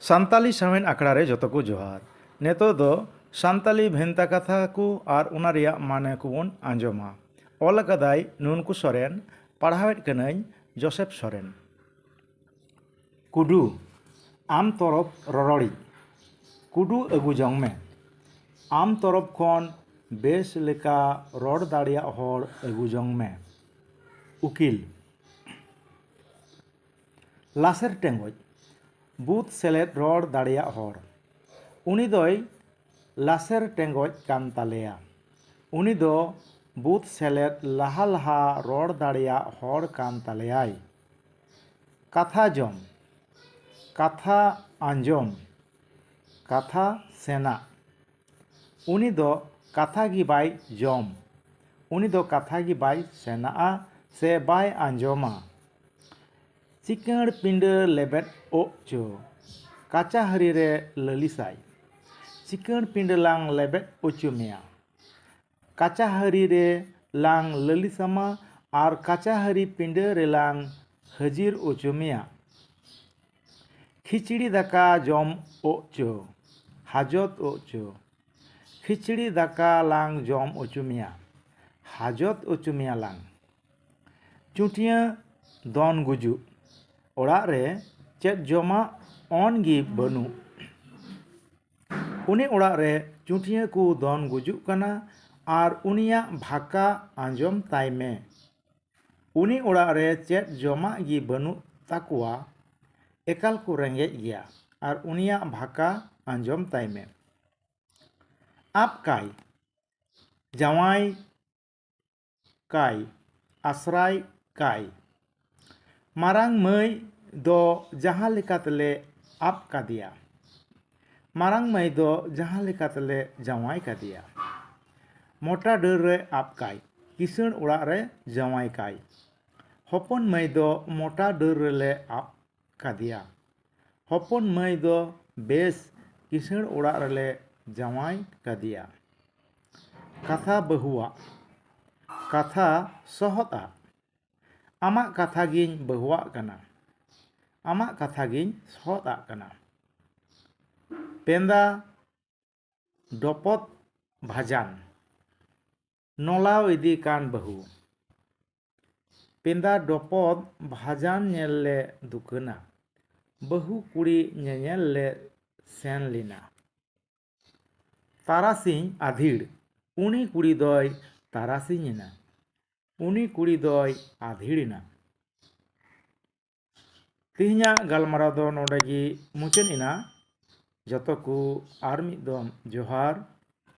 सान्ताली सावेन आखड़ा रे जतो को जोहार। नेतो दो सान्ताली भेंता कथा को आर उना रिया माने को बन आंजोमा। ऑल कदाई नुनकु सोरेन, पढ़ावेट कनाई जोसेफ सोरेन। कुडू आम तरफ ररड़ी कुडू अगु जंग में आम तरफ खन बेस लेका रड़ दाड़िया हर अगु जंग में। उकिल लासेर टेंगज बुत सेलेद रड़ दाड़िया हर उनी दोय लासेर टेंगज कान तालेया। उनी दो बुत सेलेद लाहा लाहा रड़ दाड़िया हर कान तालेयाय। काथा जम काथा आंजम काथा सेना उनी दो काथा गी बाय जम उनी दो काथा गी बाय सेना से बाय आंजमा। चिकन पिंडे लेबेट ओचो काचा हरी रे ललिसाई चिकन पिंडे लांग लेबेट ओचो मेया। काचा हरी रे लांग ललिसामा आर काचा हरी पिंडे रे लांग हजीर ओचो मेया। खिचड़ी दाका जम ओचो हाजत ओचो खिचड़ी दाका लांग जम ओचो मेया हाजत ओचो मेया लांग। चुटिया दन गुजु ओड़ा रे चेत जमा ऑन गी बनु उनी ओड़ा रे चुटिया को दन गुजुक कना आर उनिया भाका आंजम ताई में। उनी ओड़ा रे चेत जमा गी बनु ताकुआ एकाल को रेंगे गया आर उनिया भाका आंजम ताई में। आप काई जवाई काई आश्राय काई मारांग मई दो जहाँ लेकातले आप का दिया मारांग मई दो जहाँ लेकातले जवाई का दिया। मोटा डर रे आप काई किसण उड़ा रे जवाई काई हपन मई दो मोटा डर रे आप का दिया हपन मई दो बेस किसण उड़ा रे जवाई का दिया। कथा बहुआ कथा सोहता आमा कथा गिन बहुआ कना आमा कथा गिन सोहता कना। पेंदा डोपत भाजान नलाव इदी कान बहु पेंदा डोपत भाजान नेले दुकना बहु कुड़ी नेले सेन लिना। तारासिंह आधीड़ उनी कुड़ी दोय तारासिंहना उनी कुड़ी दोय आधीड़ना। तिहिना गालमाराव दो नोडे गी मुचाद इना जतो को आर मिद दम जोहार।